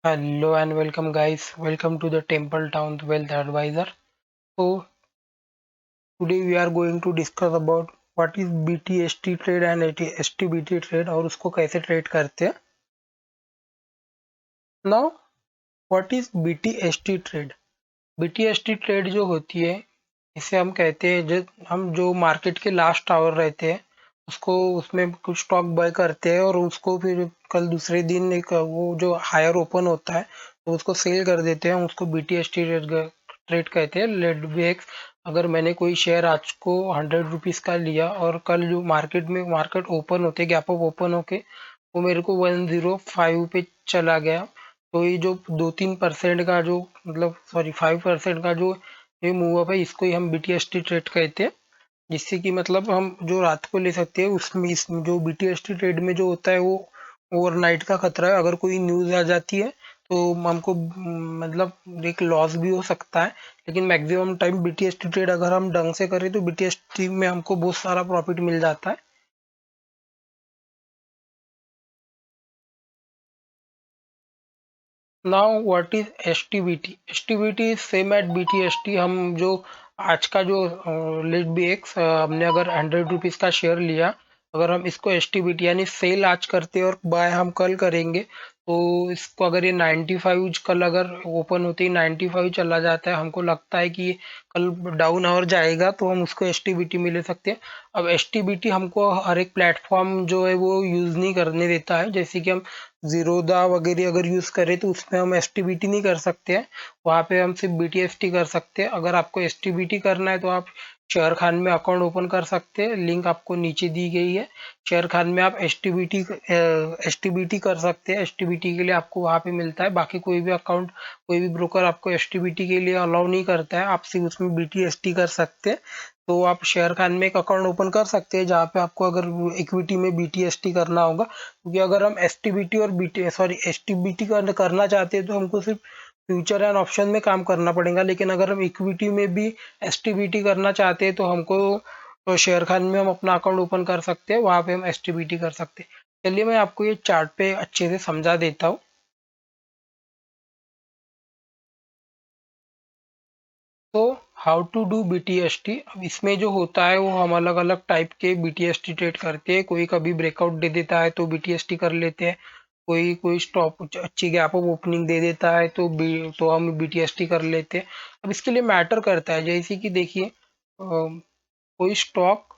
Hello and welcome guys. Welcome to the Temple Town Wealth Advisor. So today we are going to discuss about what is BTST trade and STBT trade और उसको कैसे trade करते हैं. Now what is BTST trade? BTST trade जो होती है इसे हम कहते हैं हम जो मार्केट के लास्ट आवर रहते हैं उसको उसमें कुछ स्टॉक बाय करते हैं और उसको फिर कल दूसरे दिन एक वो जो हायर ओपन होता है तो उसको सेल कर देते हैं. उसको BTST ट्रेड कहते हैं. लेट बी एक्स, अगर मैंने कोई शेयर आज को 100 रुपीज़ का लिया और कल जो मार्केट ओपन होते गैप अप ओपन होके वो मेरे को 105 पे चला गया, तो ये जो 2-3% का जो मतलब सॉरी 5% का जो ये मूव अप है इसको ही हम BTST ट्रेड कहते हैं. जिससे कि मतलब हम जो रात को ले सकते हैं उसमें इसमें जो BTST ट्रेड में जो होता है वो ओवरनाइट का खतरा है. अगर कोई न्यूज़ आ जाती है तो हमको मतलब एक लॉस भी हो सकता है, लेकिन मैक्सिमम टाइम BTST ट्रेड अगर हम ढंग से करें तो BTST में हमको बहुत सारा प्रॉफिट मिल जाता है. Now what is STBT? STBT is same at BTST. हम जो आज का जो लेट बी एक्स हमने अगर 100 रुपीज़ का शेयर लिया, अगर हम इसको STBT यानी सेल आज करते हैं और बाय हम कल करेंगे तो इसको अगर ये 95 कल अगर ओपन होते ही 95 चला जाता है, हमको लगता है कि ये कल डाउन और जाएगा तो हम उसको STBT में ले सकते हैं. अब STBT हमको हर एक प्लेटफॉर्म जो है वो यूज़ नहीं करने देता है. जैसे कि हम ज़ीरोधा वगैरह अगर यूज़ करें तो उसमें हम STBT नहीं कर सकते हैं. वहाँ पे हम सिर्फ BTST कर सकते हैं. अगर आपको STBT करना है तो आप शेयर खान में अकाउंट ओपन कर सकते हैं. लिंक आपको नीचे दी गई है. शेयर खान में आप STBT कर सकते हैं. STBT के लिए आपको वहाँ पे मिलता है. बाकी कोई भी अकाउंट कोई भी ब्रोकर आपको STBT के लिए अलाउ नहीं करता है. आप सिर्फ उसमें BTST कर सकते हैं. तो आप शेयर खान में एक अकाउंट ओपन कर सकते हैं जहाँ पे आपको अगर इक्विटी में BTST करना होगा, क्योंकि अगर हम STBT और BT सॉरी STBT करना चाहते हैं तो हमको सिर्फ फ्यूचर एंड ऑप्शन में काम करना पड़ेगा. लेकिन अगर हम इक्विटी में भी STBT करना चाहते हैं तो हमको तो शेयर खान में हम अपना अकाउंट ओपन कर सकते हैं. वहाँ पे हम STBT कर सकते हैं. चलिए मैं आपको ये चार्ट पे अच्छे से समझा देता हूँ. तो हाउ टू डू BTST. अब इसमें जो होता है वो हम अलग अलग टाइप के BTST ट्रेड करते हैं. कोई कभी ब्रेकआउट दे देता है तो BTST कर लेते हैं. कोई कोई स्टॉप अच्छी गैप अप ओपनिंग दे देता है तो हम BTST कर लेते हैं. अब इसके लिए मैटर करता है जैसे कि देखिए कोई स्टॉक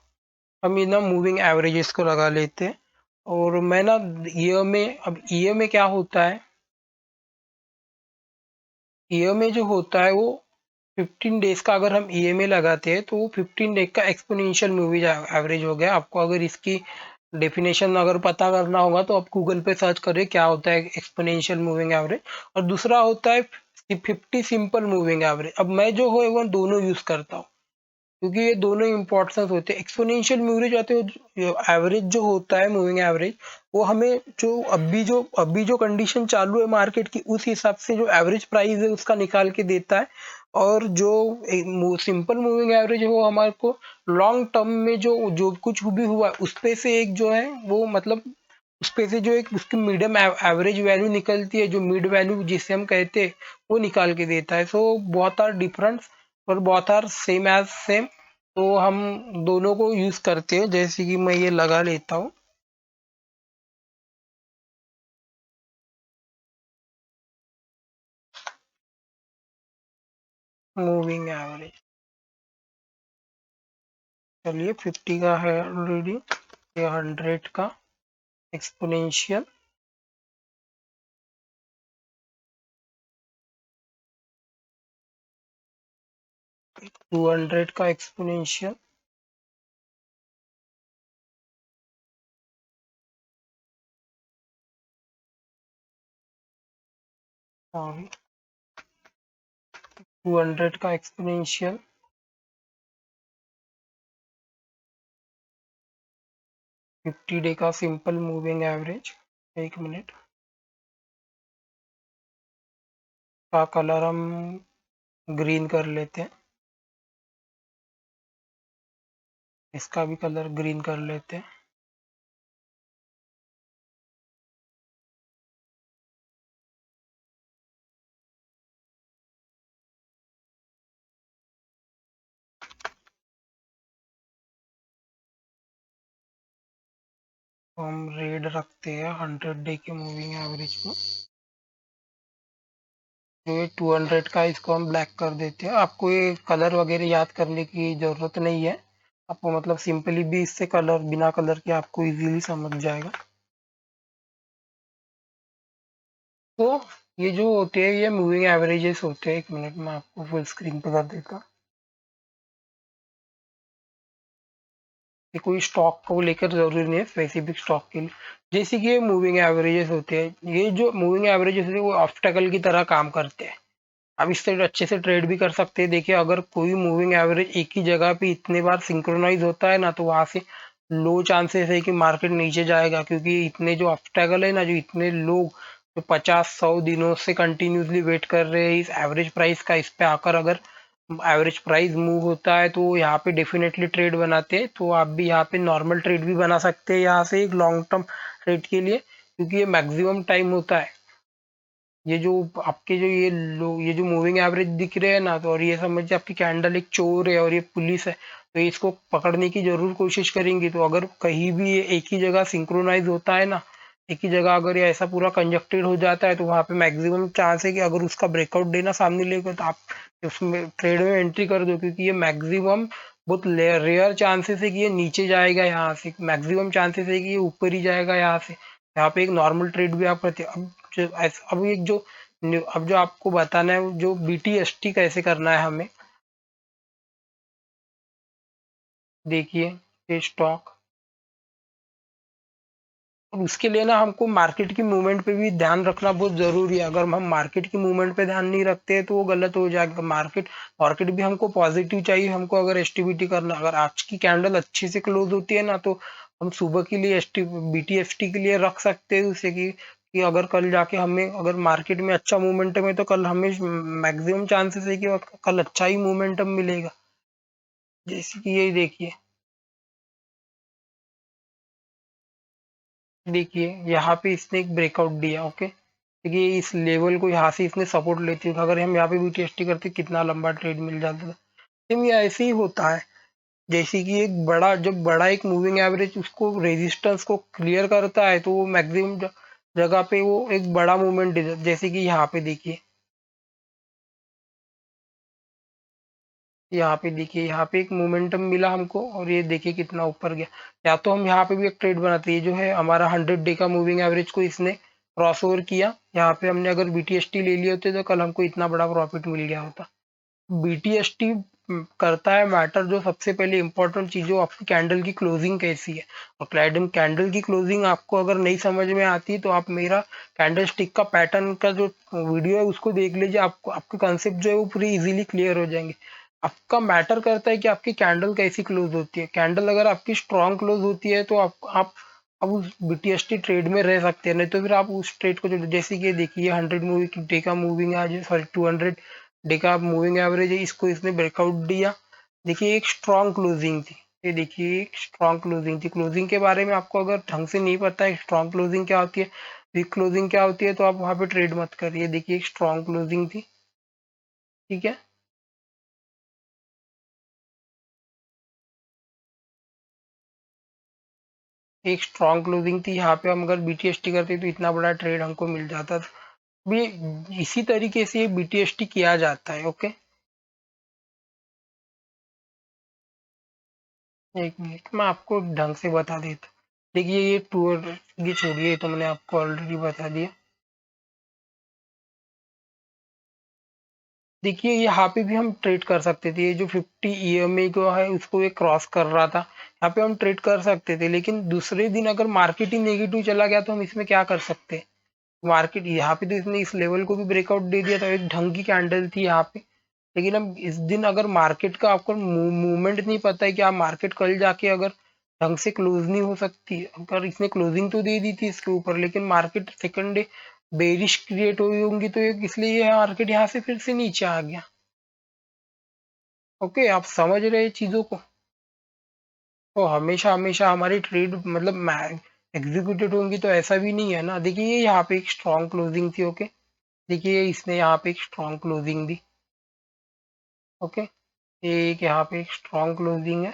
हम ना मूविंग एवरेजेस को लगा लेते हैं. और मैं ना ईयर में क्या होता है, ईयर में जो होता है वो 15 डेज का अगर हम EMA लगाते हैं तो वो 15 डेज का एक्सपोनेंशियल मूविंग एवरेज हो गया. आपको अगर इसकी डेफिनेशन अगर पता करना होगा तो आप गूगल पे सर्च करें क्या होता है एक्सपोनेंशियल मूविंग एवरेज. और दूसरा होता है 50 सिंपल मूविंग एवरेज. अब मैं जो है वो दोनों यूज करता हूँ क्योंकि ये दोनों इंपॉर्टेंट होते हैं. एक्सपोनेंशियल मूविंग आते हैं एवरेज जो होता है मूविंग एवरेज, वो हमें जो कंडीशन चालू है मार्केट की उस हिसाब से जो एवरेज प्राइस है उसका निकाल के देता है. और जो सिंपल मूविंग एवरेज है वो हमारे को लॉन्ग टर्म में जो जो कुछ भी हुआ उस पे से एक जो है वो मतलब उस पे से जो एक उसकी मीडियम एवरेज वैल्यू निकलती है, जो मिड वैल्यू जिसे हम कहते हैं वो निकाल के देता है. सो बहुत आर डिफरेंट और बहुत आर सेम एज सेम. तो हम दोनों को यूज करते हैं. जैसे कि मैं ये लगा लेता हूँ मूविंग एवरेज. चलिए 50 का है ऑलरेडी. ये 100 का एक्सपोनेंशियल, 200 का एक्सपोनेंशियल, और 200 का एक्सपोनेंशियल, 50 डे का सिंपल मूविंग एवरेज. एक मिनट का कलर हम ग्रीन कर लेते हैं. इसका भी कलर ग्रीन कर लेते हैं. तो हम रेड रखते हैं 100 डे के मूविंग एवरेज को, जो ये 200 का, इसको हम ब्लैक कर देते हैं। आपको ये कलर वगैरह याद करने की जरूरत नहीं है, आपको मतलब सिंपली भी इससे कलर, बिना कलर के आपको इजीली समझ जाएगा। तो ये जो होते हैं ये मूविंग एवरेजेस होते हैं। 1 मिनट में आपको फुल स्क्रीन पे कर देता हूँ। ये कोई स्टॉक को लेकर जरूरी नहीं है, स्पेसिफिक स्टॉक के लिए। जैसे कि ये मूविंग एवरेजेस होते हैं, ये जो मूविंग एवरेजेस होते हैं वो ऑब्स्टेकल की तरह काम करते हैं। आप इससे अच्छे से ट्रेड भी कर सकते हैं। देखिए, अगर कोई मूविंग एवरेज एक ही जगह पे इतने बार सिंक्रोनाइज होता है ना, तो वहां से लो चांसेस है कि मार्केट नीचे जाएगा, क्योंकि इतने जो ऑब्स्टेकल है ना, जो इतने लोग जो 50-100 दिनों से कंटिन्यूसली वेट कर रहे हैं इस एवरेज प्राइस का, इस पे आकर अगर एवरेज प्राइस मूव होता है तो यहाँ पे डेफिनेटली ट्रेड बनाते हैं। तो आप भी यहाँ पे नॉर्मल ट्रेड भी बना सकते हैं यहाँ से, एक लॉन्ग टर्म ट्रेड के लिए, क्योंकि ये मैक्सिमम टाइम होता है। ये जो आपके जो ये लो, ये जो मूविंग एवरेज दिख रहे हैं ना, तो और ये समझिए आपकी कैंडल एक चोर है और ये पुलिस है, तो इसको पकड़ने की जरूर कोशिश करेंगी। तो अगर कहीं भी ये एक ही जगह सिंक्रोनाइज होता है ना, एक ही जगह अगर ये ऐसा पूरा कंजक्टेड हो जाता है, तो वहां पे मैक्सिमम चांस है कि अगर उसका ब्रेकआउट देना सामने लेकर, तो आप उसमें ट्रेड में एंट्री कर दो, क्योंकि ये मैक्सिमम बहुत रेयर चांसेस है कि ये नीचे जाएगा यहाँ से, मैक्सिमम चांसेस है कि ये ऊपर ही जाएगा यहाँ से। यहाँ पे एक नॉर्मल ट्रेड भी आप करते हैं। अब एक जो अब जो आपको बताना है जो BTST कैसे करना है हमें, देखिए ये स्टॉक, और उसके लिए ना हमको मार्केट की मूवमेंट पे भी ध्यान रखना बहुत जरूरी है। अगर हम मार्केट की मूवमेंट पे ध्यान नहीं रखते हैं तो वो गलत हो जाएगा। मार्केट मार्केट भी हमको पॉजिटिव चाहिए। हमको अगर एसटीबीटी करना, अगर आज की कैंडल अच्छे से क्लोज होती है ना, तो हम सुबह के लिए BTST के लिए रख सकते हैं, उससे कि अगर कल जाके हमें, अगर मार्केट में अच्छा मोमेंटम है तो कल हमें मैक्सिमम चांसेस है कि कल अच्छा ही मोमेंटम मिलेगा। जैसे कि यही देखिए, देखिए यहाँ पे इसने एक ब्रेकआउट दिया, ओके। देखिए इस लेवल को यहाँ से इसने सपोर्ट लेती है। अगर हम यहाँ पे BTST करते कितना लंबा ट्रेड मिल जाता था। सेम ये ऐसे ही होता है। जैसे कि एक बड़ा, जब बड़ा एक मूविंग एवरेज उसको रेजिस्टेंस को क्लियर करता है, तो वो मैक्सिमम जगह पे वो एक बड़ा मूवमेंट, जैसे कि यहाँ पे देखिए, यहाँ पे देखिए, यहाँ पे एक मोमेंटम मिला हमको और ये देखिए कितना ऊपर गया। या तो हम यहाँ पे भी एक ट्रेड बनाते हैं, ये जो है हमारा 100 डे का मूविंग एवरेज को इसने क्रॉस ओवर किया। यहाँ पे हमने अगर BTST ले लिए होते तो कल हमको इतना बड़ा प्रॉफिट मिल गया होता। BTST करता है मैटर, जो सबसे पहले इंपॉर्टेंट चीज हो आपकी कैंडल की क्लोजिंग कैसी है। और क्लैडम कैंडल की क्लोजिंग आपको अगर नहीं समझ में आती तो आप मेरा कैंडल स्टिक का पैटर्न का जो वीडियो है उसको देख लीजिए। आपको आपके कंसेप्ट जो है वो पूरी इजीली क्लियर हो जाएंगे। आपका मैटर करता है कि आपकी कैंडल कैसी क्लोज होती है। कैंडल अगर आपकी स्ट्रांग क्लोज होती है तो आप अब उस BTST ट्रेड में रह सकते हैं, नहीं तो फिर आप उस ट्रेड को जैसे कि देखिए 100 मूविंग डे का मूविंग आज, सॉरी 200 डे का मूविंग एवरेज है, इसको इसने ब्रेकआउट दिया। देखिए एक स्ट्रांग क्लोजिंग थी, ये देखिए एक स्ट्रांग क्लोजिंग थी। क्लोजिंग के बारे में आपको अगर ढंग से नहीं पता है स्ट्रांग क्लोजिंग क्या होती है, वीक क्लोजिंग क्या होती है, तो आप वहां पे ट्रेड मत करिए। देखिए एक स्ट्रांग क्लोजिंग थी, ठीक है। एक स्ट्रांग क्लोजिंग थी, यहाँ पे हम अगर BTST करते तो इतना बड़ा ट्रेड हमको मिल जाता था। भी इसी तरीके से BTST किया जाता है, ओके। एक मिनट मैं आपको ढंग से बता देता हूँ। देखिए ये टूर, ये छोड़िए, ये तो मैंने आपको ऑलरेडी बता दिया। देखिए यहाँ पे भी हम ट्रेड कर सकते थे। ये जो 50 EMA को है उसको ये क्रॉस कर रहा था, यहाँ पे हम ट्रेड कर सकते थे। लेकिन दूसरे दिन अगर मार्केट ही नेगेटिव चला गया तो हम इसमें क्या कर सकते हैं। मार्केट यहाँ पे तो इसने इस लेवल को भी ब्रेकआउट दे दिया था, एक ढंग की कैंडल थी यहाँ पे। लेकिन अब इस दिन अगर मार्केट का आपको मूवमेंट नहीं पता है कि आप मार्केट कल जाके अगर ढंग से क्लोज नहीं हो सकती, अगर इसने क्लोजिंग तो दे दी थी इसके ऊपर, लेकिन market second day bearish create हुई होंगी, तो इसलिए ये मार्केट यहाँ से फिर से नीचे आ गया। ओके, आप समझ रहे हैं चीजों को। तो हमेशा हमेशा हमारी ट्रेड मतलब एग्जीक्यूटेड होंगी तो ऐसा भी नहीं है ना। देखिए ये यहाँ पे एक स्ट्रॉन्ग क्लोजिंग थी, ओके। देखिए इसने यहाँ पे एक स्ट्रॉन्ग क्लोजिंग दी, ओके। ये एक यहाँ पे एक स्ट्रॉन्ग क्लोजिंग है,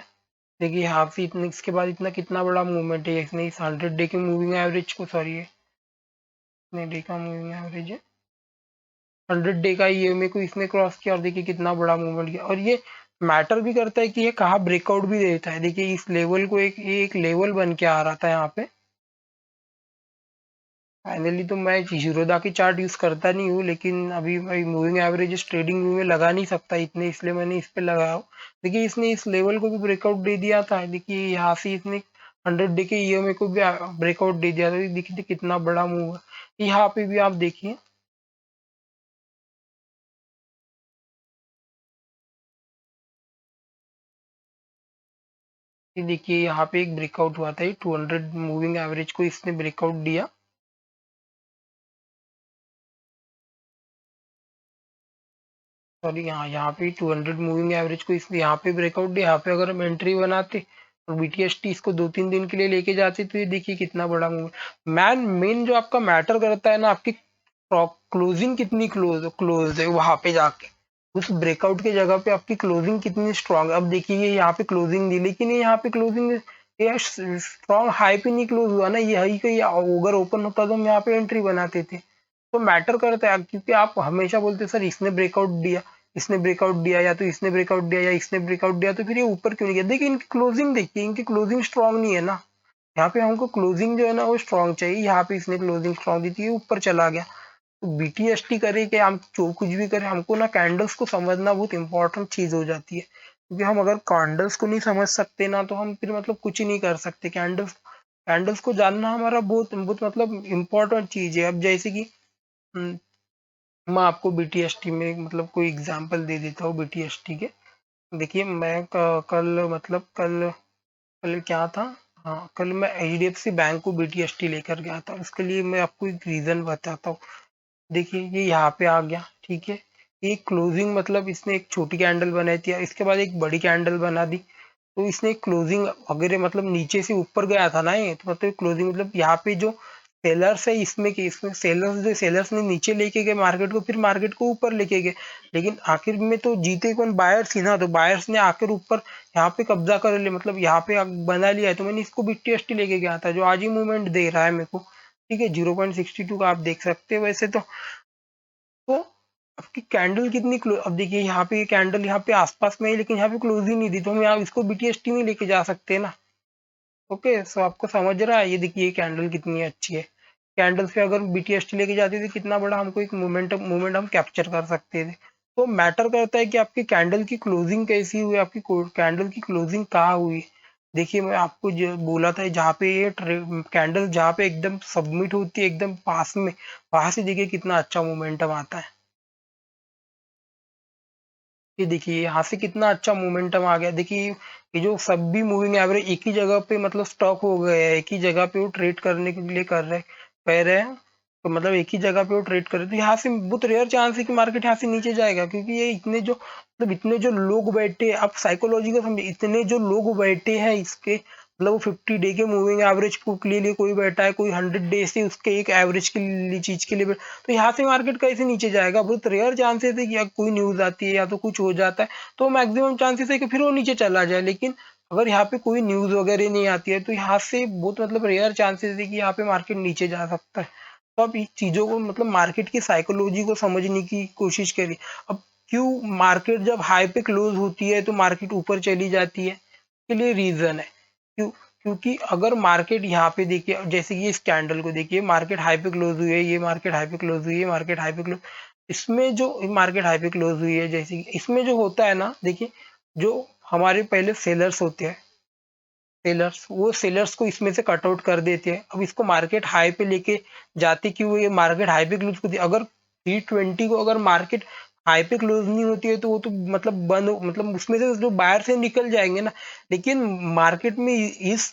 देखिए हाफ से इतने इसके बाद इतना कितना बड़ा मूवमेंट है इसने, इस 100 डे के मूविंग एवरेज को, सॉरी इतने डे का मूविंग एवरेज है, 100 डे का ईएमए को इसने क्रॉस किया, और देखिए कितना बड़ा मूवमेंट किया। और ये मैटर भी करता है कि ये कहाँ ब्रेकआउट भी देता है। देखिए इस लेवल को एक लेवल बन के आ रहा था यहाँ पे। फाइनली तो मैं जीरोधा की चार्ट यूज करता नहीं हूँ, लेकिन अभी भाई मूविंग एवरेजेस ट्रेडिंग व्यू में लगा नहीं सकता इतने, इसलिए मैंने इस पे लगाया हूँ। देखिए इसने इस लेवल को भी ब्रेकआउट दे दिया था। देखिए यहाँ से इसने 100 डे के ईएमए को भी ब्रेकआउट दे दिया था। देखिए कितना बड़ा मूव है। यहाँ पे भी आप देखिए, ये देखिए यहाँ पे एक ब्रेकआउट हुआ था, 200 मूविंग एवरेज को इसने ब्रेकआउट दिया। सॉरी यहाँ पे 200 मूविंग एवरेज को इसने यहाँ पे ब्रेकआउट दिया। यहाँ पे अगर हम एंट्री बनाते और बीटीएसटी इसको 2-3 दिन के लिए लेके जाते, तो ये देखिए कितना बड़ा मूव। मेन जो आपका मैटर करता है ना, आपकी क्लोजिंग कितनी क्लोज है वहां पे जाके, उस ब्रेकआउट की जगह पे आपकी क्लोजिंग कितनी स्ट्रांग है। अब देखिए ये यहाँ पे क्लोजिंग दी, लेकिन ये यहाँ पे क्लोजिंग ये स्ट्रांग हाई पे नहीं क्लोज हुआ ना, ये हाई का अगर ओपन होता तो हम यहाँ पे एंट्री बनाते थे। तो मैटर करता है, क्योंकि आप हमेशा बोलते सर इसने ब्रेकआउट दिया, इसने ब्रेकआउट दिया, या तो इसने ब्रेकआउट दिया या इसने ब्रेकआउट दिया, तो फिर ये ऊपर क्यों नहीं गया। देखिए इनकी क्लोजिंग, देखिए इनकी क्लोजिंग स्ट्रांग नहीं है ना। यहाँ पे हमको क्लोजिंग जो है ना वो स्ट्रांग चाहिए। यहाँ पे इसने क्लोजिंग स्ट्रांग दी थी, ऊपर चला गया। तो बीटीएसटी करे कि हम जो कुछ भी करें, हमको ना कैंडल्स को समझना बहुत इंपॉर्टेंट चीज हो जाती है। क्योंकि हम अगर कैंडल्स को नहीं समझ सकते ना, तो हम फिर मतलब कुछ ही नहीं कर सकते। कैंडल्स कैंडल्स को जानना हमारा बहुत बहुत मतलब इम्पोर्टेंट चीज है। अब जैसे कि मैं आपको बीटीएसटी में मतलब कोई एग्जांपल दे देता हूँ बीटीएसटी के। देखिए मैं कल मतलब कल कल क्या था, हाँ कल मैं एचडीएफसी बैंक को बीटीएसटी लेकर गया था। उसके लिए मैं आपको एक रीजन बताता हूँ। देखिए ये यहाँ पे आ गया, ठीक है। एक क्लोजिंग मतलब इसने एक छोटी कैंडल बनाई थी, इसके बाद एक बड़ी कैंडल बना दी। तो इसने क्लोजिंग वगैरह मतलब नीचे से ऊपर गया था ना, ये तो मतलब क्लोजिंग मतलब यहाँ पे जो सेलर्स है इसमें सेलर्स ने नीचे लेके गए मार्केट को, फिर मार्केट को ऊपर लेके गए। लेकिन आखिर में तो जीते कौन, बायर्स ही ना। तो बायर्स ने आकर ऊपर यहाँ पे कब्जा कर लिया, मतलब यहाँ पे बना लिया है। तो मैंने इसको बीटीएसटी लेके गया था, जो आज ही मूवमेंट दे रहा है मेरे को, ठीक है। 0.62 का आप देख सकते हैं वैसे तो आपकी कैंडल कितनी क्लोज, अब देखिए यहाँ पे कैंडल यहाँ पे आसपास में है, लेकिन यहाँ पे क्लोज ही नहीं दी, तो हम यहाँ इसको बीटीएसटी में लेके जा सकते हैं ना। ओके सो आपको समझ रहा है। ये देखिए कैंडल कितनी अच्छी है। कैंडल पे अगर बीटीएसटी लेके जाते थे, कितना बड़ा हमको एक मूवमेंट हम कैप्चर कर सकते थे। तो मैटर करता है कि आपकी कैंडल की क्लोजिंग कैसी हुई, आपकी कैंडल की क्लोजिंग कहाँ हुई। देखिए मैं आपको जो बोला था, जहाँ पे ये कैंडल जहाँ पे एकदम सबमिट होती है एकदम पास में, वहां से देखिए कितना अच्छा मोमेंटम आता है। ये देखिए यहाँ से कितना अच्छा मोमेंटम आ गया। देखिए ये जो सब भी मूविंग एवरेज एक ही जगह पे मतलब स्टॉक हो गए हैं, एक ही जगह पे वो ट्रेड करने के लिए कह रहे हैं। तो मतलब एक ही जगह पे वो ट्रेड कर रहे हैं, तो यहाँ से बहुत रेयर चांस है कि मार्केट यहाँ से नीचे जाएगा। क्योंकि ये इतने जो मतलब इतने जो लोग बैठे, आप साइकोलॉजी को समझे, इतने जो लोग बैठे हैं इसके मतलब 50 डे के मूविंग एवरेज को के लिए कोई बैठा है, कोई 100 डे से उसके एक एवरेज के लिए चीज के लिए, तो यहाँ से मार्केट कैसे नीचे जाएगा। बहुत रेयर चांसेस है कि या कोई न्यूज आती है या तो कुछ हो जाता है, तो मैक्सिमम चांसेस है कि फिर वो नीचे चला जाए। लेकिन अगर यहाँ पे कोई न्यूज वगैरह नहीं आती है, तो यहाँ से बहुत मतलब रेयर चांसेस है कि यहाँ पे मार्केट नीचे जा सकता है। तो आप इस चीजों को मतलब मार्केट की साइकोलॉजी को समझने की कोशिश करिए। अब क्यों मार्केट जब हाई पे क्लोज होती है तो मार्केट ऊपर चली जाती है, के लिए रीजन है। क्यों, क्योंकि अगर मार्केट यहाँ पे देखिए, जैसे कि इस कैंडल को देखिए, मार्केट हाई पे क्लोज हुई है, ये मार्केट हाई पे क्लोज हुई है, मार्केट हाई पे क्लोज, इसमें जो मार्केट हाई पे क्लोज हुई है, जैसे कि इसमें जो होता है ना, देखिए जो हमारे पहले सेलर्स होते हैं, सेलर्स वो सेलर्स को इसमें से कट आउट कर देते हैं। अब इसको मार्केट हाई पे लेके जाते क्यों, ये मार्केट हाई पे क्लोज होती है। अगर 320 को अगर मार्केट हाई पे क्लोज नहीं होती है, तो वो तो मतलब बंद मतलब उसमें से जो बाहर से निकल जाएंगे ना। लेकिन मार्केट में इस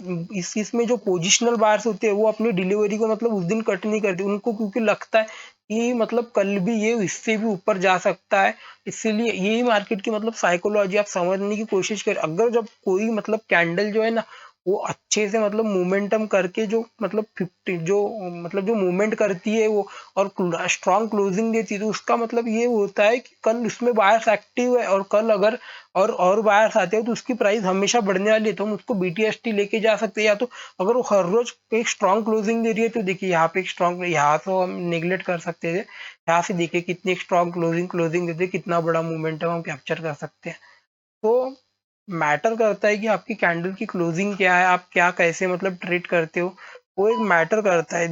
इसमें जो पोजिशनल बायर्स होते हैं, वो अपनी डिलीवरी को मतलब उस दिन कट नहीं करते। उनको क्योंकि लगता है कि मतलब कल भी ये इससे भी ऊपर जा सकता है। इसीलिए यही मार्केट की मतलब साइकोलॉजी आप समझने की कोशिश करें। अगर जब कोई मतलब कैंडल जो है ना वो अच्छे से मतलब मोमेंटम करके जो मतलब 50 जो मतलब जो मूवमेंट करती है वो और स्ट्रॉन्ग क्लोजिंग देती है, तो उसका मतलब ये होता है कि कल उसमें बायर्स एक्टिव है और कल अगर और बायर्स आते हो तो उसकी प्राइस हमेशा बढ़ने वाली है। तो हम उसको BTST लेके जा सकते हैं, या तो अगर वो हर रोज एक स्ट्रॉन्ग क्लोजिंग दे रही है तो देखिए यहाँ पे एक स्ट्रॉन्ग, यहाँ तो हम नेग्लेक्ट कर सकते थे, यहाँ से देखिए कितनी स्ट्रॉन्ग क्लोजिंग देते हैं, कितना बड़ा मोमेंटम हम कैप्चर कर सकते हैं। तो मैटर करता है कि आपकी कैंडल की क्लोजिंग क्या है, आप क्या कैसे मतलब ट्रेड करते हो, वो एक मैटर करता है।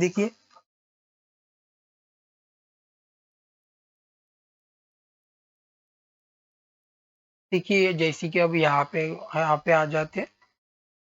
देखिए जैसे कि अब यहाँ पे आ जाते हैं,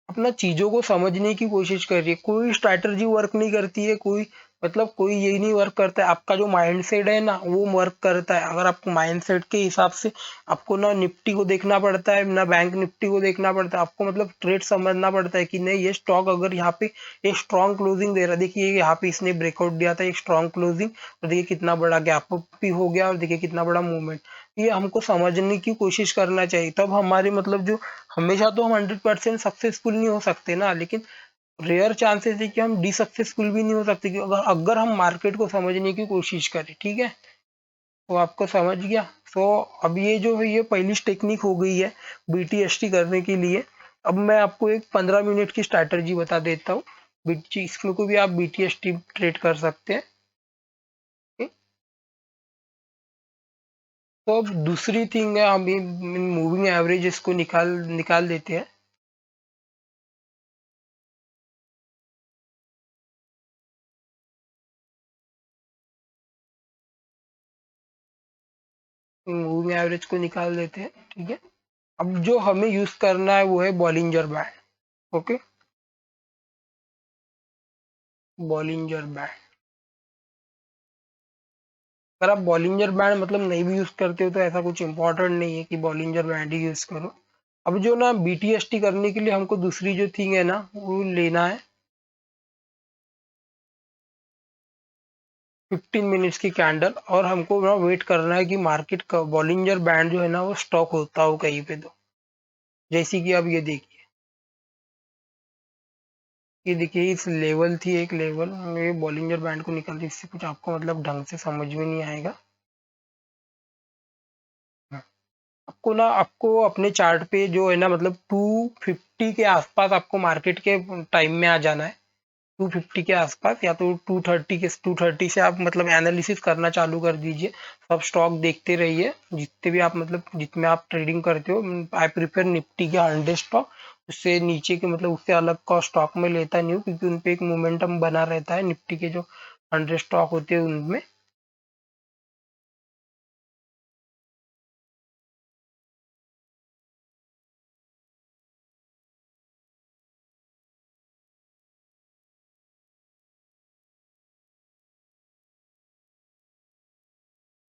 अपना चीजों को समझने की कोशिश करिए। कोई स्ट्रैटेजी वर्क नहीं करती है, कोई यही नहीं वर्क करता है। आपका जो माइंडसेट है ना वो वर्क करता है। अगर आपको माइंडसेट के हिसाब से आपको ना निफ्टी को देखना पड़ता है ना बैंक निफ्टी को देखना पड़ता है, आपको मतलब ट्रेड समझना पड़ता है कि नहीं ये स्टॉक अगर यहाँ पे एक स्ट्रॉन्ग क्लोजिंग दे रहा है, देखिए यहाँ पे इसने ब्रेकआउट दिया था एक स्ट्रॉन्ग क्लोजिंग, तो देखिए कितना बड़ा गैप अप भी हो गया और देखिए कितना बड़ा मूवमेंट। ये हमको समझने की कोशिश करना चाहिए, तब हमारी मतलब जो हमेशा तो हम 100% सक्सेसफुल नहीं हो सकते ना, लेकिन रेयर चांसेस है कि हम डी सक्सेसफुल भी नहीं हो सकते, कि अगर अगर हम मार्केट को समझने की कोशिश करें। ठीक है, तो आपको समझ गया। तो अब ये जो है ये पहली टेक्निक हो गई है BTST करने के लिए। अब मैं आपको एक 15 मिनट की स्ट्रैटेजी बता देता हूँ, इसमें को भी आप BTST ट्रेड कर सकते हैं। ठीक? तो अब दूसरी थिंग है, हम मूविंग एवरेज इसको निकाल निकाल देते हैं। मूविंग एवरेज को निकाल देते हैं। ठीक है, अब जो हमें यूज करना है वो है Bollinger band. Okay, Bollinger band. अगर आप बॉलिंजर बैंड मतलब नहीं भी यूज करते हो तो ऐसा कुछ इंपॉर्टेंट नहीं है कि बॉलिंजर बैंड ही यूज करो। अब जो ना BTST करने के लिए हमको दूसरी जो थिंग है ना वो लेना है 15 मिनट्स की कैंडल, और हमको ना वेट करना है कि मार्केट का बॉलिंजर बैंड जो है ना वो स्टॉक होता हो कहीं पे। तो जैसे कि अब ये देखिए इस लेवल थी एक लेवल, ये बॉलिंजर बैंड को निकालते इससे कुछ आपको मतलब ढंग से समझ में नहीं आएगा। आपको अपने चार्ट पे जो है ना मतलब 250 के आसपास आपको मार्केट के टाइम में आ जाना है। 250 के आसपास, या तो 230 से आप मतलब एनालिसिस करना चालू कर दीजिए। सब स्टॉक देखते रहिए, जितने भी आप मतलब जितने आप ट्रेडिंग करते हो। आई प्रिफर निफ्टी के 100 स्टॉक, उससे नीचे के मतलब उससे अलग का स्टॉक में लेता नहीं हूँ, क्योंकि उनपे एक मोमेंटम बना रहता है निफ्टी के जो 100 स्टॉक होते हैं उनमें।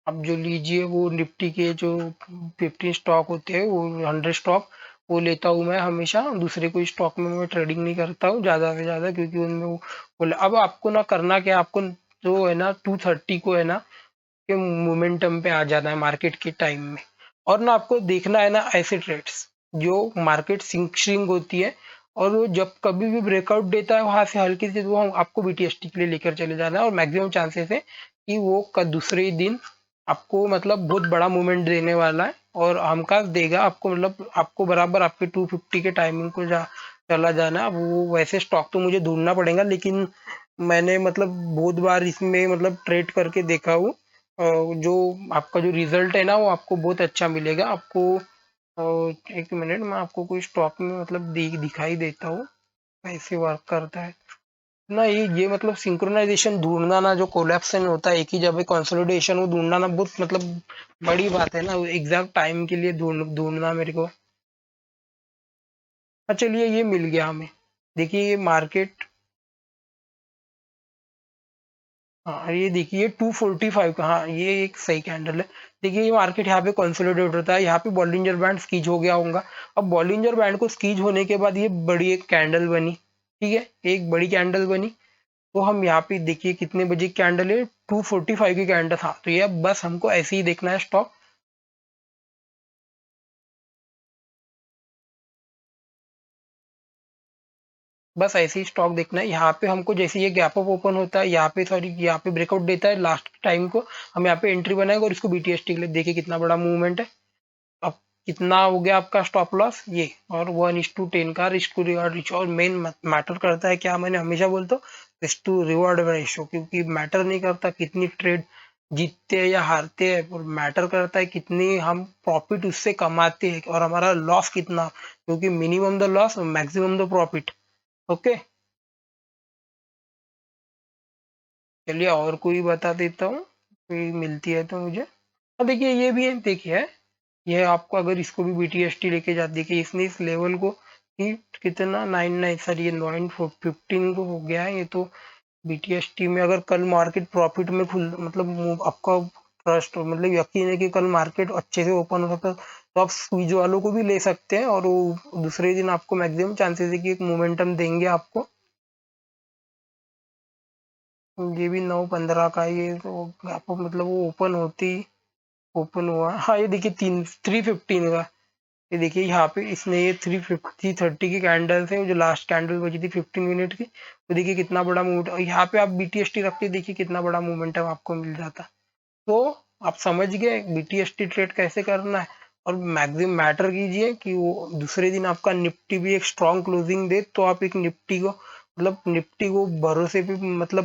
अब जो लीजिए वो निफ्टी के जो 15 स्टॉक होते हैं वो 100 स्टॉक वो लेता हूँ मैं हमेशा। दूसरे कोई स्टॉक में मैं ट्रेडिंग नहीं करता हूँ ज़्यादा से ज़्यादा, क्योंकि उनमें अब आपको ना करना क्या है, आपको जो है ना 230 को है ना के मोमेंटम पे आ जाना है मार्केट के टाइम में। और ना आपको देखना है ना ऐसे ट्रेड्स जो मार्केट सिंक होती है, और वो जब कभी भी ब्रेकआउट देता है वहां से हल्की से वो आपको BTST के लिए लेकर चले जाना है, और मैक्सिमम चांसेस है कि वो दूसरे ही दिन आपको मतलब बहुत बड़ा मूवमेंट देने वाला है, और हमका देगा आपको, मतलब आपको बराबर आपके 250 के टाइमिंग को चला जाना है। अब वो वैसे स्टॉक तो मुझे ढूंढना पड़ेगा, लेकिन मैंने मतलब बहुत बार इसमें मतलब ट्रेड करके देखा हूँ। जो आपका जो रिजल्ट है ना वो आपको बहुत अच्छा मिलेगा आपको। एक मिनट मैं आपको कोई स्टॉक में मतलब दिखाई देता हूँ कैसे वर्क करता है ना। ये मतलब सिंक्रोनाइजेशन ढूंढना ना, जो कोलैप्सन होता है एक ही जगह कंसोलिडेशन, वो ढूंढना ना बहुत मतलब बड़ी बात है ना, एग्जैक्ट टाइम के लिए ढूंढना मेरे को। हाँ चलिए ये मिल गया हमें। देखिए ये मार्केट, हाँ ये देखिए 245 का, हाँ ये एक सही कैंडल है। देखिए ये मार्केट यहाँ पे कंसोलिडेट होता है, यहाँ पे बॉलिंजर बैंड स्कीज हो गया होगा। अब बॉलिंजर बैंड को स्कीज होने के बाद ये बड़ी एक कैंडल बनी। ठीक है, एक बड़ी कैंडल बनी। तो हम यहाँ पे देखिए कितने बजे की कैंडल है, 245 की कैंडल था। तो ये अब बस हमको ऐसे ही देखना है स्टॉक। बस ऐसे ही स्टॉक देखना है। यहाँ पे हमको जैसे ये गैप अप ओपन होता है, यहाँ पे ब्रेकआउट देता है लास्ट टाइम को, हम यहाँ पे एंट्री बनाएंगे और इसको BTST के लिए देखिए कितना बड़ा मूवमेंट है। अब कितना हो गया आपका स्टॉप लॉस ये, और 1:10 का रिस्क टू रिवॉर्ड रेशियो। और मेन मैटर करता है क्या, मैंने हमेशा बोलता हूँ, रिस्क टू रिवॉर्ड रेशियो, क्योंकि मैटर नहीं करता कितनी ट्रेड जीतते हैं या हारते हैं, और मैटर करता है कितनी हम प्रॉफिट उससे कमाते हैं और हमारा लॉस कितना, क्योंकि minimum the loss maximum the profit. Okay, चलिए और कोई बता देता हूँ, कोई मिलती है तो मुझे। अब देखिए ये भी है, देखिए ये आपको अगर इसको भी BTST लेके जाते, देखिए इसने इस लेवल को कि कितना 99, सर ये 9:15 को हो गया है ये तो। BTST में अगर कल मार्केट प्रॉफिट में खुल, मतलब आपका ट्रस्ट मतलब यकीन है कि कल मार्केट अच्छे से ओपन हो सकता है, तो आप स्क्वीज वालों को भी ले सकते हैं, और वो दूसरे दिन आपको मैक्सिमम चांसेस है कि एक मोमेंटम देंगे आपको। ये भी 9:15 का है, ये तो आपको मतलब वो ओपन हुआ, हाँ ये देखिए 3:15 का। ये देखिए यहाँ पे इसने ये 3:30 की कैंडल से, जो लास्ट कैंडल बची थी 15 मिनट की, तो देखिए कितना बड़ा मूवमेंट, और यहाँ पे आप BTST रख के देखिए कितना बड़ा मोमेंटम आपको मिल जाता। तो आप समझ गए BTST ट्रेड कैसे करना है। और मैक्सिमम मैटर कीजिए कि वो दूसरे दिन आपका निफ्टी भी एक स्ट्रॉन्ग क्लोजिंग दे, तो आप एक निफ्टी को भरोसे पे मतलब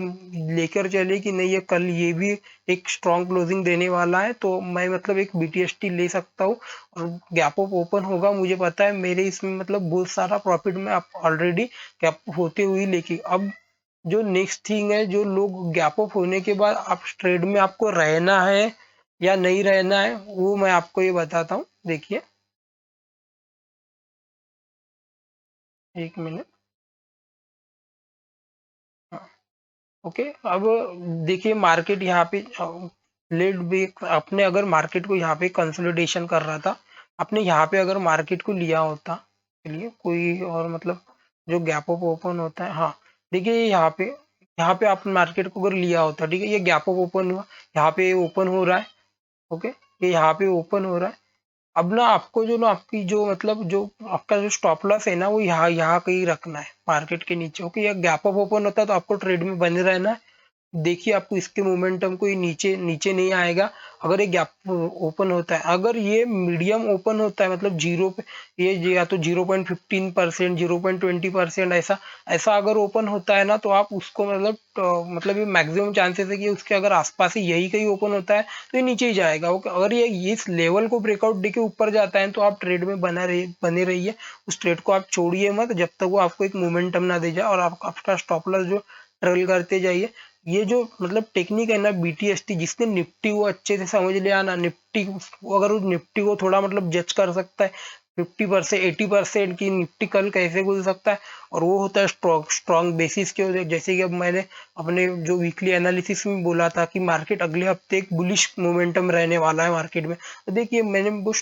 लेकर चले कि नहीं ये कल ये भी एक स्ट्रॉन्ग क्लोजिंग देने वाला है, तो मैं मतलब एक BTST ले सकता हूँ। और गैप अप ओपन होगा, मुझे पता है मेरे इसमें मतलब बहुत सारा प्रॉफिट में आप ऑलरेडी गैप होते हुए लेके। अब जो नेक्स्ट थिंग है, जो लोग गैप अप होने के बाद आप ट्रेड में आपको रहना है या नहीं रहना है, वो मैं आपको ये बताता हूँ, देखिए 1 मिनट। हाँ, ओके। अब देखिए मार्केट यहाँ पे लेट भी, अपने अगर मार्केट को यहाँ पे कंसोलिडेशन कर रहा था, आपने यहाँ पे अगर मार्केट को लिया होता, चलिए कोई और मतलब जो गैप अप ओपन होता है, हाँ देखिए यहाँ पे आप मार्केट को अगर लिया होता, ठीक है, ये गैप अप ओपन हुआ, यहाँ पे ओपन हो रहा है। ओके, ये यहाँ पे ओपन हो रहा है। अब ना आपको जो ना आपकी जो मतलब जो आपका जो स्टॉप लॉस है ना, वो यहाँ यहाँ कहीं रखना है मार्केट के नीचे। ओके, ये गैप अप ओपन होता है तो आपको ट्रेड में बने रहना है। देखिए आपको इसके मोमेंटम को ये नीचे नीचे नहीं आएगा। अगर ये गैप ओपन होता है, अगर ये मीडियम ओपन होता है मतलब जीरो पे, ये या तो 0.15%, 0.20% ऐसा ऐसा अगर ओपन होता है ना, तो आप उसको मतलब ये मैक्सिमम चांसेस है कि उसके अगर आसपास ही यही कहीं ओपन होता है तो ये नीचे ही जाएगा। ओके, अगर ये इस लेवल को ब्रेकआउट देके ऊपर जाता है तो आप ट्रेड में बने रहिए, उस ट्रेड को आप छोड़िए मत जब तक वो आपको एक मोमेंटम ना दे जाए, और आपका स्टॉप लॉस जो ट्रेल करते जाइए। ये जो मतलब टेक्निक है ना BTST, जिसने निफ्टी को अच्छे से समझ लिया ना, निफ्टी अगर उस निफ्टी को थोड़ा मतलब जज कर सकता है 50% 80% की निफ्टी कल कैसे खुल सकता है, और वो होता है स्ट्रॉन्ग बेसिस के ऊपर। जैसे कि अब मैंने अपने जो वीकली एनालिसिस में बोला था कि मार्केट अगले हफ्ते एक बुलिश मोमेंटम रहने वाला है मार्केट में, तो देखिए मैंने वो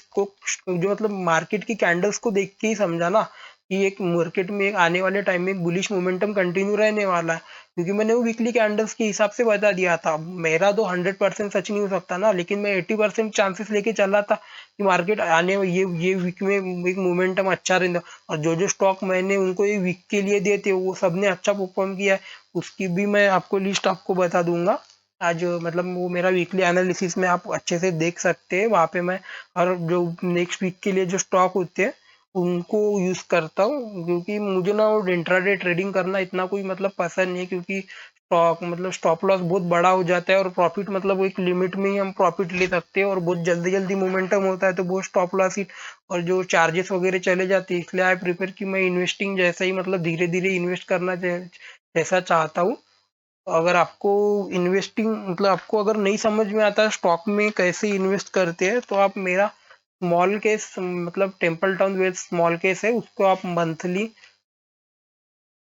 जो मतलब मार्केट की कैंडल्स को देख के ही समझा ना कि एक मार्केट में एक आने वाले टाइम में एक बुलिश मोमेंटम कंटिन्यू रहने वाला है, क्योंकि मैंने वो वीकली कैंडल्स के हिसाब से बता दिया था। मेरा तो 100% सच नहीं हो सकता ना, लेकिन मैं 80% चांसेस लेके चला था कि मार्केट आने ये वीक में एक मोमेंटम अच्छा रहेगा। और जो स्टॉक मैंने उनको ये वीक के लिए दिए थे वो सबने अच्छा परफॉर्म किया है। उसकी भी मैं आपको लिस्ट आपको बता दूंगा आज, मतलब वो मेरा वीकली एनालिसिस में आप अच्छे से देख सकते हैं वहाँ पे मैं। और जो नेक्स्ट वीक के लिए जो स्टॉक होते हैं उनको यूज करता हूँ, क्योंकि मुझे ना वो इंट्राडे ट्रेडिंग करना इतना कोई मतलब पसंद नहीं है, क्योंकि स्टॉक मतलब स्टॉप लॉस बहुत बड़ा हो जाता है, और प्रॉफिट मतलब एक लिमिट में ही हम प्रॉफिट ले सकते हैं, और बहुत जल्दी जल्दी मोमेंटम होता है तो वो स्टॉप लॉस हिट और जो चार्जेस वगैरह चले जाते हैं। इसलिए आई प्रिफर कि मैं इन्वेस्टिंग जैसा ही मतलब धीरे धीरे इन्वेस्ट करना जैसा चाहता हूँ। अगर आपको इन्वेस्टिंग मतलब आपको अगर नहीं समझ में आता स्टॉक में कैसे इन्वेस्ट करते हैं, तो आप मेरा स्मॉल केस मतलब temple town wealth small case है, उसको आप मंथली,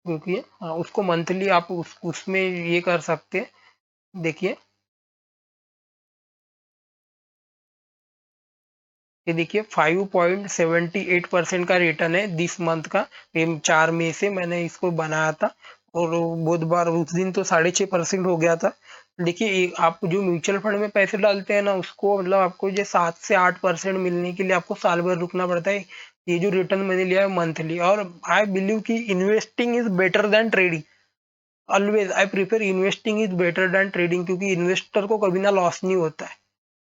क्योंकि हाँ उसको मंथली आप उसमें ये कर सकते हैं। देखिए ये देखिए 5.78% का रिटर्न है दिस मंथ का, ये 4 मई से मैंने इसको बनाया था, और बहुत बार उस दिन तो 6.5% हो गया था। देखिए आप जो म्यूचुअल फंड में पैसे डालते हैं ना, उसको मतलब आपको जो 7 से 8% मिलने के लिए आपको साल भर रुकना पड़ता है। ये जो रिटर्न मैंने लिया है मंथली। और आई बिलीव कि investing is better than trading. Always I prefer investing is better than trading, क्योंकि इन्वेस्टर को कभी ना लॉस नहीं होता है।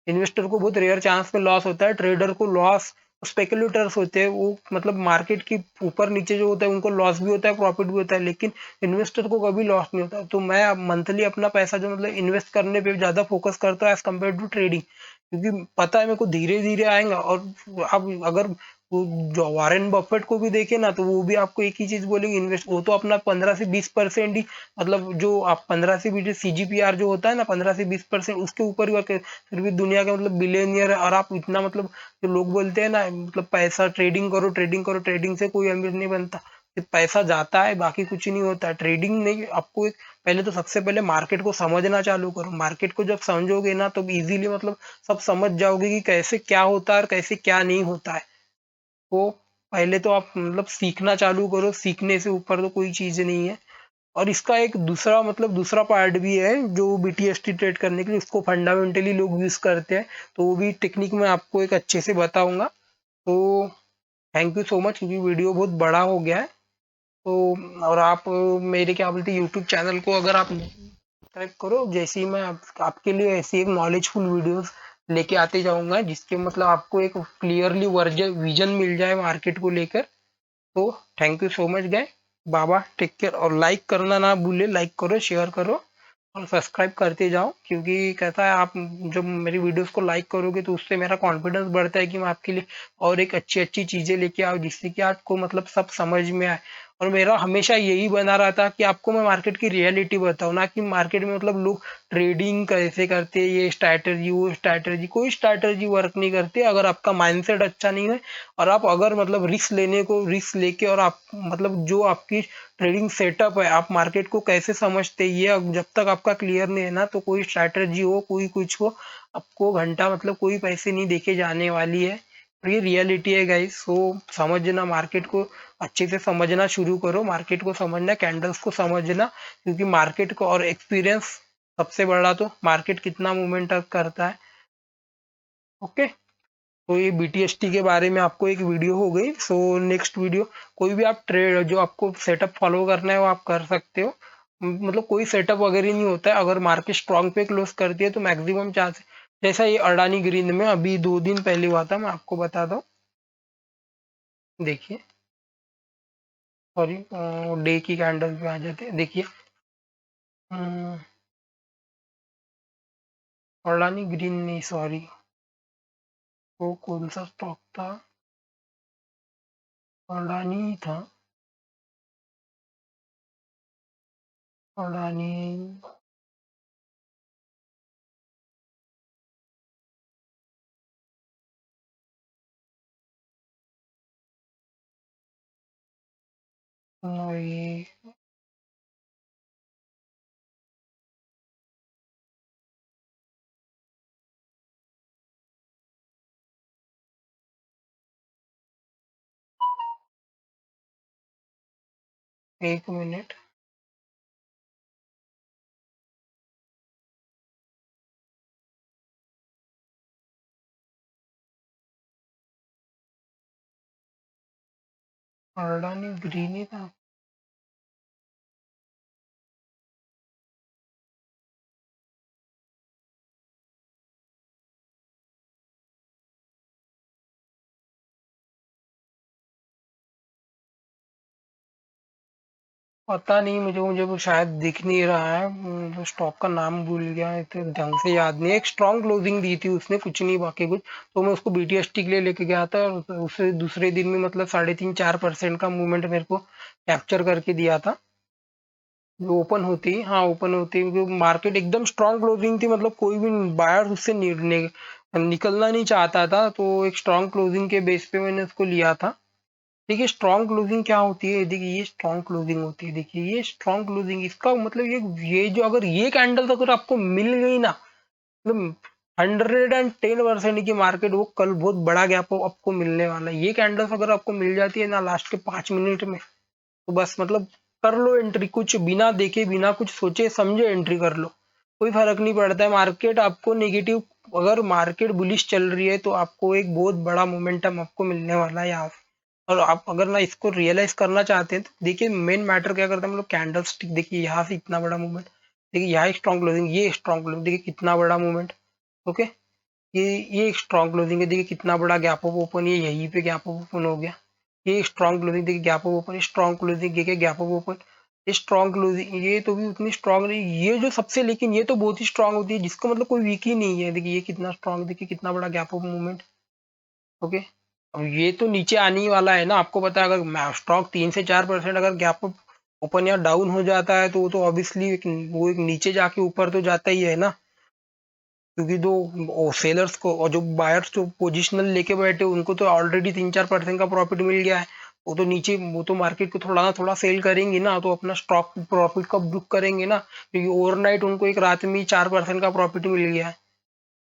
इन्वेस्टर को बहुत रेयर चांस में लॉस होता है, ट्रेडर को लॉस, स्पेकुलेटर्स होते हैं वो मतलब मार्केट की ऊपर नीचे जो होता है उनको लॉस भी होता है प्रॉफिट भी होता है, लेकिन इन्वेस्टर को कभी लॉस नहीं होता। तो मैं अब मंथली अपना पैसा जो मतलब इन्वेस्ट करने पे ज्यादा फोकस करता हूँ एज कम्पेयर टू ट्रेडिंग, क्योंकि पता है मेरे को धीरे धीरे आएगा। और अब अगर वो जो वॉरेन बफेट को भी देखे ना, तो वो भी आपको एक ही चीज बोलेंगे, इन्वेस्ट। वो तो अपना 15 से 20% ही, मतलब जो आप 15 से 20 CGPR जो होता है ना, 15 से 20% उसके ऊपर ही करके, फिर भी दुनिया के मतलब बिलियनियर। और आप इतना मतलब जो लोग बोलते हैं ना मतलब पैसा ट्रेडिंग करो ट्रेडिंग करो, ट्रेडिंग से कोई अमीर नहीं बनता, सिर्फ पैसा जाता है बाकी कुछ नहीं होता। ट्रेडिंग नहीं, आपको एक पहले तो सबसे पहले मार्केट को समझना चालू करो। मार्केट को जब समझोगे ना तो इजीली मतलब सब समझ जाओगे कि कैसे क्या होता है और कैसे क्या नहीं होता है। तो पहले तो आप मतलब सीखना चालू करो, सीखने से ऊपर तो कोई चीज नहीं है। और इसका एक दूसरा मतलब दूसरा पार्ट भी है जो BTST ट्रेड करने के लिए, इसको फंडामेंटली लोग यूज करते हैं, तो वो भी टेक्निक मैं आपको एक अच्छे से बताऊंगा। तो थैंक यू सो मच, क्योंकि वीडियो बहुत बड़ा हो गया है। तो और आप मेरे क्या बोलते हैं यूट्यूब चैनल को अगर आप सब्सक्राइब करो, जैसे ही मैं आपके लिए ऐसी एक नॉलेजफुल वीडियोस लेके आते जाऊंगा, जिसके मतलब आपको एक क्लियरली विजन मिल जाए मार्केट को लेकर। तो thank you so much guys, बाबा टेक केयर। और लाइक करना ना भूले, लाइक करो शेयर करो और सब्सक्राइब करते जाओ, क्योंकि कहता है आप जब मेरी वीडियोस को लाइक करोगे तो उससे मेरा कॉन्फिडेंस बढ़ता है कि मैं आपके लिए और एक अच्छी अच्छी चीजें लेके आऊँ, जिससे कि आपको मतलब सब समझ में आए। और मेरा हमेशा यही बना रहा था कि आपको मैं मार्केट की रियलिटी बताऊं, ना कि मार्केट में मतलब लोग ट्रेडिंग कैसे करते हैं, ये स्ट्रैटेजी वो स्ट्रैटेजी, कोई स्ट्रैटेजी वर्क नहीं करती अगर आपका माइंडसेट अच्छा नहीं है। और आप अगर मतलब रिस्क लेके और आप मतलब जो आपकी ट्रेडिंग सेटअप है, आप मार्केट को कैसे समझते हैं, ये जब तक आपका क्लियर नहीं है ना, तो कोई स्ट्रैटेजी हो कोई कुछ हो, आपको घंटा मतलब कोई पैसे नहीं देके जाने वाली है। और ये रियलिटी है गाइस। सो समझना, मार्केट को अच्छे से समझना शुरू करो, मार्केट को समझना, कैंडल्स को समझना, क्योंकि मार्केट को और एक्सपीरियंस सबसे बड़ा, तो मार्केट कितना मूवमेंट करता है। ओके, तो ये BTST के बारे में आपको एक वीडियो हो गई। सो नेक्स्ट वीडियो कोई भी आप ट्रेड जो आपको सेटअप फॉलो करना है वो आप कर सकते हो। मतलब कोई सेटअप वगैरह नहीं होता है, अगर मार्केट स्ट्रॉन्ग पे क्लोज करती है तो मैक्सिमम चांस, जैसा ये अडानी ग्रीन में अभी 2 दिन पहले हुआ था, मैं आपको बताता हूँ। देखिए, सॉरी, डे की कैंडल पे आ जाते हैं, देखिए। अम, अडानी ग्रीन नहीं, सॉरी, वो कौन सा स्टॉक था, अडानी ही था, अडानी। ये 1 मिनट, अडानी ग्रीन ही था। पता नहीं मुझे मुझे वो शायद दिख नहीं रहा है, जो स्टॉक का नाम भूल गया है तो ढंग से याद नहीं है। एक स्ट्रॉन्ग क्लोजिंग दी थी उसने, कुछ नहीं बाकी कुछ। तो मैं उसको BTST के लिए लेके गया था, और उसे दूसरे दिन में मतलब 3.5-4% का मूवमेंट मेरे को कैप्चर करके दिया था। जो ओपन होती, हाँ ओपन होती, क्योंकि मार्केट एकदम स्ट्रॉन्ग क्लोजिंग थी, मतलब कोई भी बायर उससे निकलना नहीं चाहता था, तो एक स्ट्रॉन्ग क्लोजिंग के बेस पे मैंने उसको लिया था। देखिए स्ट्रॉन्ग क्लोजिंग क्या होती है, देखिए ये स्ट्रॉन्ग क्लोजिंग होती है, देखिए ये स्ट्रॉन्ग क्लोजिंग, इसका मतलब ये जो अगर ये कैंडल अगर आपको मिल गई ना, मतलब 110% की मार्केट वो कल बहुत बड़ा गैप आपको मिलने वाला है। ये कैंडल्स अगर आपको मिल जाती है ना लास्ट के 5 मिनट में, तो बस मतलब कर लो एंट्री, कुछ बिना देखे बिना कुछ सोचे समझे एंट्री कर लो, कोई फर्क नहीं पड़ता है। मार्केट आपको नेगेटिव, अगर मार्केट बुलिश चल रही है तो आपको एक बहुत बड़ा मोमेंटम आपको मिलने वाला है यहाँ से। और आप अगर ना इसको रियलाइज करना चाहते हैं तो देखिए मेन मैटर क्या करता है, हम लोग कैंडल स्टिक देखिए यहाँ से इतना बड़ा मूवमेंट, देखिए यहाँ स्ट्रॉन्ग क्लोजिंग, ये स्ट्रॉन्ग क्लोजिंग, देखिए कितना बड़ा मूवमेंट। ओके, ये एक स्ट्रॉन्ग क्लोजिंग है, देखिए कितना बड़ा गैप ऑफ ओपन, ये यहीं पे गैप ऑफ ओपन हो गया। ये स्ट्रॉन्ग क्लोजिंग, देखिए gap of open, strong closing, देखिए gap of open, strong closing, ये तो भी उतनी स्ट्रॉन्ग नहीं, ये जो सबसे, लेकिन ये तो बहुत ही स्ट्रॉन्ग होती है जिसको मतलब कोई वीक ही नहीं है। देखिए ये कितना स्ट्रॉन्ग, देखिए कितना बड़ा गैप ऑफ मूवमेंट। ओके, अब ये तो नीचे आने ही वाला है ना, आपको पता है अगर स्टॉक 3 से 4% अगर गैप अप ओपन या डाउन हो जाता है तो वो तो ऑब्वियसली वो एक नीचे जाके ऊपर तो जाता ही है ना, क्योंकि जो सेलर्स को और जो बायर्स जो पोजिशनल लेके बैठे उनको तो ऑलरेडी 3-4% का प्रॉफिट मिल गया है। वो तो नीचे, वो तो मार्केट को थोड़ा ना थोड़ा सेल करेंगे ना, तो अपना स्टॉक प्रॉफिट का बुक करेंगे ना, क्योंकि ओवरनाइट उनको एक रात में ही 4% का प्रॉफिट मिल गया है।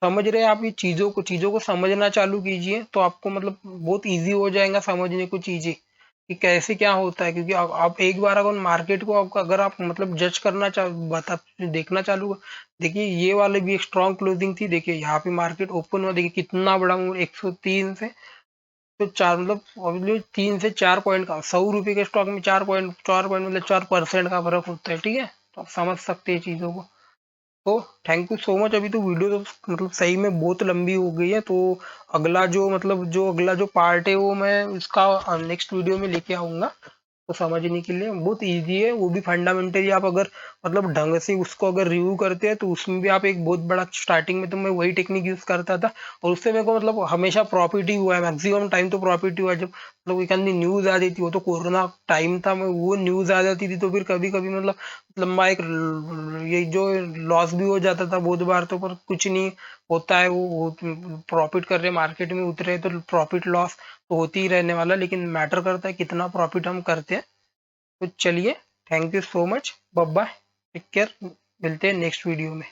समझ रहे हैं आप, ये चीजों को समझना चालू कीजिए तो आपको मतलब बहुत इजी हो जाएगा समझने को चीजें कि कैसे क्या होता है। क्योंकि आप एक बार अगर मार्केट को आपको अगर आप मतलब जज करना बता देखना चालू, देखिए ये वाले भी एक स्ट्रॉन्ग क्लोजिंग थी, देखिए यहाँ पे मार्केट ओपन हुआ, देखिए कितना बड़ा मूव, 103 से तो 4 मतलब ऑब्वियसली 3 से 4 पॉइंट का, 100 रुपए के स्टॉक में 4 पॉइंट मतलब 4% का फर्क होता है। ठीक है, तो आप समझ सकते हैं चीजों को। तो थैंक यू सो मच। अभी तो वीडियो तो मतलब सही में बहुत लंबी हो गई है, तो अगला जो पार्ट है वो मैं इसका नेक्स्ट वीडियो में लेके आऊंगा। तो समझने के लिए बहुत इजी है, वो भी फंडामेंटली आप अगर मतलब ढंग से उसको अगर रिव्यू करते हैं तो उसमें भी आप एक बहुत बड़ा, स्टार्टिंग में तो मैं वही टेक्निक यूज करता था और उससे मेरे को मतलब हमेशा प्रॉफिट ही हुआ है, मैक्सिमम टाइम तो प्रॉफिट ही हुआ है। जब मतलब एक आधी न्यूज आ जाती, वो तो कोरोना टाइम था, मैं वो न्यूज आ जाती थी तो फिर कभी कभी मतलब लंबा एक ये जो लॉस भी हो जाता था बहुत बार, तो पर कुछ नहीं होता है, वो प्रॉफिट कर रहे मार्केट में उतरे तो प्रॉफिट लॉस तो होती ही रहने वाला, लेकिन मैटर करता है कितना प्रॉफिट हम करते हैं। तो चलिए, thank you so much, bye bye, take care, मिलते हैं नेक्स्ट वीडियो में।